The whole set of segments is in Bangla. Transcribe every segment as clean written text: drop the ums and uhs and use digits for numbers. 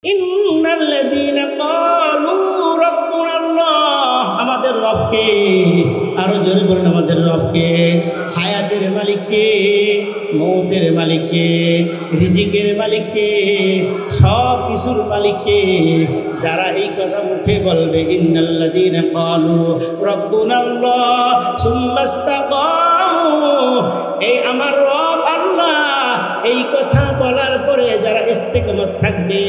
ইন্নাল্লাযীনা ক্বালু রাব্বুনাল্লাহ, আমাদের রবকে, আরো জোরে বলুন আমাদের রবকে। হায়াতের মালিককে, মৌতের মালিককে, রিজিকের মালিককে, সব কিছুর মালিককে। যারা এই কথা মুখে বলবে, ইন্নাল্লাযীনা ক্বালু রাব্বুনাল্লাহ সুম্মা ইসতাকামু, এই আমার রব আল্লাহ, এই কথা বলার পরে যারা ইস্তেকামত থাকবে,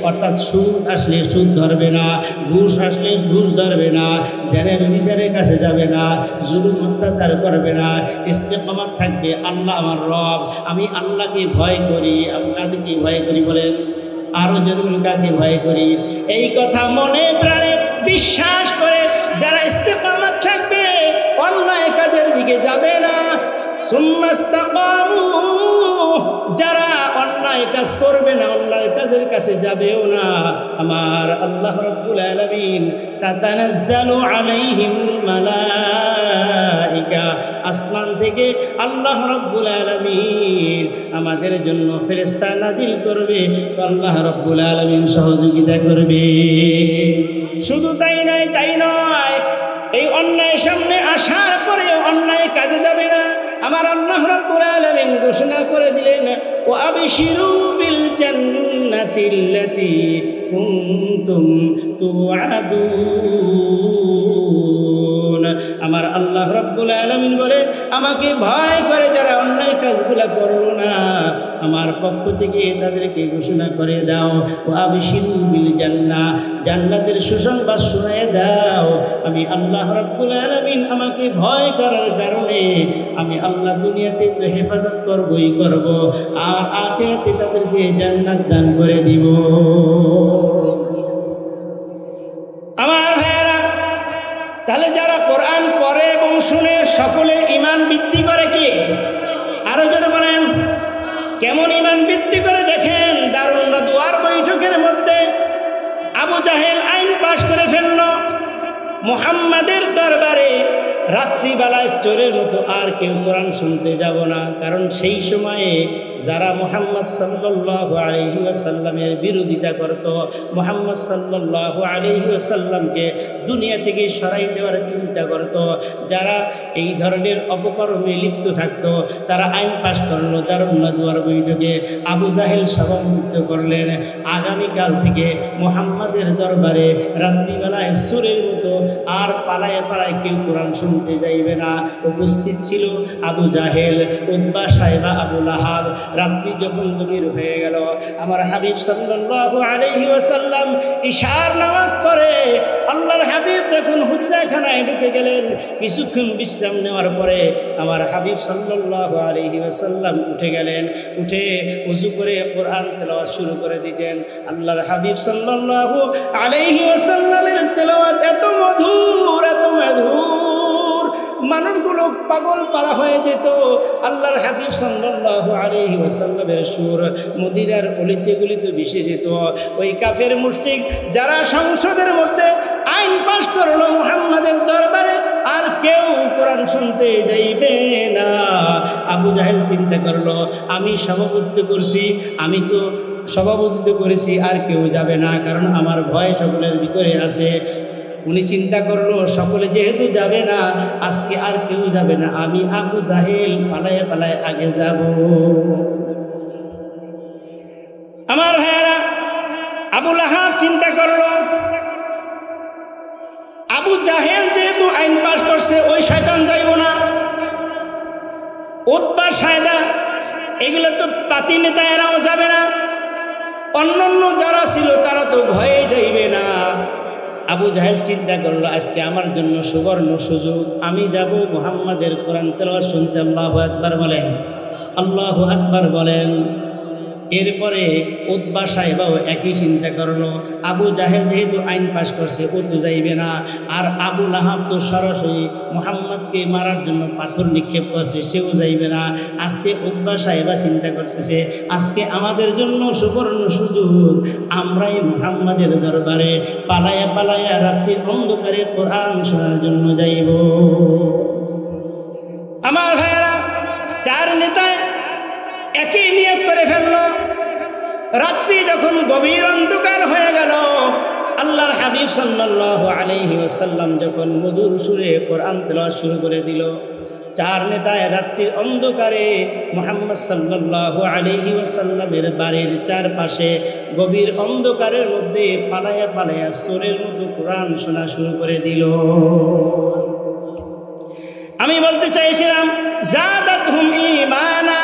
অর্থাৎ সুদ আসলে সুদ ধরবে না, ঘুষ আসলে ঘুষ ধরবে না, জেনে বিচারের কাছে যাবে না, জুলুম অত্যাচার করবে না, ইস্তেকামত থাকবে। আল্লাহ আমার রব, আমি আল্লাহকে ভয় করি। আমি কাকে ভয় করি বলেন? আরো জরুরি কাকে ভয় করি? এই কথা মনে প্রাণে বিশ্বাস করে যারা ইস্তেকামত থাকবে, অন্যায় কাজের দিকে যাবে না, সুম্মা ইসতাকামু, যারা অন্যায় কাজ করবে না, অন্যায় কাজের কাছে যাবেও না, আমার আল্লাহ রাব্বুল আলামিন তাতানাজ্জালু আলাইহিমুল মালাইকা, আসমান থেকে আল্লাহ রাব্বুল আলামিন আমাদের জন্য ফেরেশতা নাজিল করবে, আল্লাহ রাব্বুল আলামিন সহযোগিতা করবে। শুধু তাই নয়, এই অন্যায় সামনে আসার পরে অন্যায় কাজে যাবে না, আমার আল্লাহ রাব্বুল আলামিন ঘোষণা করে দিলেন, ও আবশিরু বিল জান্নাতিল্লাতী কুনতুম তুআদুন। আমার আল্লাহ রাব্বুল আলামিন বলে, আমাকে ভয় করে যারা অন্যায় কাজগুলা করলো না, আমার পক্ষ থেকে তাদেরকে ঘোষণা করে দাও, ও আবশিরু বিল জান্নাহ, জান্নাতের সুসংবাদ শোনায় দাও। আমি আল্লাহ রাব্বুল আলামিন আমাকে ভয় করার কারণে আমি আল্লাহ দুনিয়াতে তো হেফাজত করবই করব, আর আখিরাতে তাদেরকে জান্নাত দান করে দিব। আমার ভাইয়েরা, তাহলে যারা কোরআন পড়ে এবং শুনে সকলের ঈমান বৃদ্ধি করে কি? আরো জোরে বলেন, কেমন ঈমান বৃদ্ধি করে দেখেন। দারুন নাদওয়ার বৈঠকের মধ্যে আবু জাহেল আইন পাশ করে ফেলল, মুহাম্মাদের দরবারে রাত্রিবেলায় চোরের মতো আর কেউ কোরআন শুনতে যাব না। কারণ সেই সময়ে যারা মুহাম্মদ সাল্লাল্লাহু আলাইহি ওয়াসাল্লামের বিরোধিতা করত, মুহাম্মদ সাল্লাল্লাহু আলাইহি ওয়াসাল্লামকে দুনিয়া থেকে সরাই দেওয়ার চিন্তা করত, যারা এই ধরনের অপকর্মে লিপ্ত থাকত, তারা আইন পাশ করলো দারুন নাদওয়ার বৈঠকে। আবু জাহেল সভাপতিত্ব করলেন, আগামীকাল থেকে মুহাম্মাদের দরবারে রাত্রিবেলায় চোরের মতো আর পালায় পালায় কেউ কোরআন শুনতে যাইবে না। উপস্থিত ছিল আবু জাহেল, উতবা, সাইবা, আবু লাহাব। রাত্রি যখন গভীর হয়ে গেল, আমার হাবিব সাল্লাল্লাহু আলাইহি ওয়াসাল্লাম ইশার নামাজ পড়ে আল্লাহর হাবিব যখন হুজরাখানায় ঢুকে গেলেন, কিছুক্ষণ বিশ্রাম নেওয়ার পরে আমার হাবিব সাল্লাল্লাহু আলাইহি ওয়াসাল্লাম উঠে গেলেন। উঠে ওযু করে কোরআন তেলাওয়াত শুরু করে দিতেন। আল্লাহর হাবিব সাল্লাল্লাহু আলাইহি ওয়াসাল্লামের তেলাওয়াত এত মধুর, এত মধুর, মানুষগুলো পাগল পারা হয়ে যেত। আল্লাহর হাবিব সাল্লাল্লাহু আলাইহি ওয়াসাল্লামের সুর মদিনার অলিতে গলিতে ভেসে যেত। ওই কাফের মুশরিক যারা সংসদের মধ্যে আইন পাশ করলো মুহাম্মাদের দরবারে, আর কেউ কোরআন শুনতে যাইবে না। আবু জাহেল চিন্তা করলো, আমি সভাপতিত্ব করছি, আমি তো সভাপতিত্ব করেছি, আর কেউ যাবে না, কারণ আমার ভয় সকলের ভিতরে আছে। উনি চিন্তা করলো, সকলে যেহেতু যাবে না, আজকে আর কেউ যাবে না, আমি আবু জাহেল পালায় পালায় আগে যাব। আমার ভাইয়েরা, আবু লাহাব চিন্তা করলো, আবু জাহেল যেহেতু আইন পাশ করছে, ওই শয়তান যাইব না। উতবা, সাইদা, এগুলো তো পাতি নেতা, এরাও যাবে না। অন্যান্য যারা ছিল তারা তো ভয়ে যাইবে না। আবু জাহেল চিন্তা করলো, আজকে আমার জন্য সুবর্ণ সুযোগ, আমি যাব মুহাম্মাদের কোরআন তেলাওয়াত শুনতে। আল্লাহু আকবার বলেন, আল্লাহু আকবার বলেন। এরপরে উতবা, সাইবাও একই চিন্তা করলো, আবু জাহেল যেহেতু আইন পাশ করছে, ও তো যাইবে না। আর আবু লাহাব তো সরাসরি মুহাম্মদকে মারার জন্য পাথর নিক্ষেপ করছে, সেও যাইবে না। আজকে উতবা, সাইবা চিন্তা করতেছে, আজকে আমাদের জন্য সুবর্ণ সুযোগ, আমরাই মুহাম্মাদের দরবারে পালায়া পালায়া রাত্রির অন্ধকারে কোরআন শোনার জন্য যাইব। আমার ভাইয়েরা, চার নেতায় একই নিয়ত করে ফেললো। রাত্রি যখন গভীর অন্ধকার হয়ে গেল, আল্লাহর হাবিব সাল্লাল্লাহু আলাইহি ওয়াসাল্লাম যখন মধুর সুরে কোরআন তেলাওয়াত শুরু করে দিল, চার নেতায় রাত্রির অন্ধকারে মুহাম্মদ সাল্লাল্লাহু আলাইহি ওয়াসাল্লামের বাড়ির চারপাশে গভীর অন্ধকারের মধ্যে পালায়া পালায়া সোরের মতো কোরআন শোনা শুরু করে দিল। আমি বলতে চাইছিলাম জাদাতহুম ঈমানা,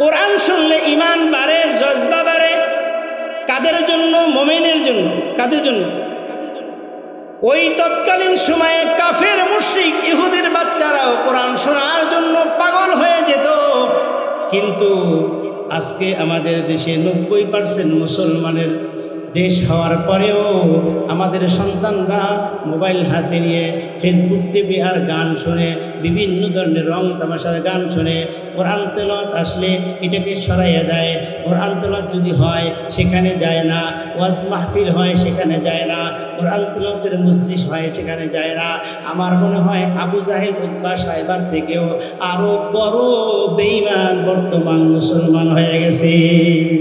কোরআন শুনলে ঈমান বাড়ে, জজবা বাড়ে। কাদের জন্য? মুমিনের জন্য। কাদের জন্য? ওই তৎকালীন সময়ে কাফের মুশরিক ইহুদির বাচ্চারাও কোরআন শোনার জন্য পাগল হয়ে যেত। কিন্তু আজকে আমাদের দেশে 90% মুসলমানের দেশ হওয়ার পরেও আমাদের সন্তানরা মোবাইল হাতে নিয়ে ফেসবুক টিভি আর গান শুনে, বিভিন্ন ধরনের রং তামাশার গান শুনে, কোরআন তেলাওয়াত আসলে এটাকে সরাইয়া দেয়। কোরআন তেলাওয়াত যদি হয় সেখানে যায় না, ওয়াজ মাহফিল হয় সেখানে যায় না, কোরআন তেলাওয়াতের মজলিস হয় সেখানে যায় না। আমার মনে হয় আবু জাহেল উতবা সাহেবার থেকেও আরো বড় বেঈমান বর্তমান মুসলমান হয়ে গেছে।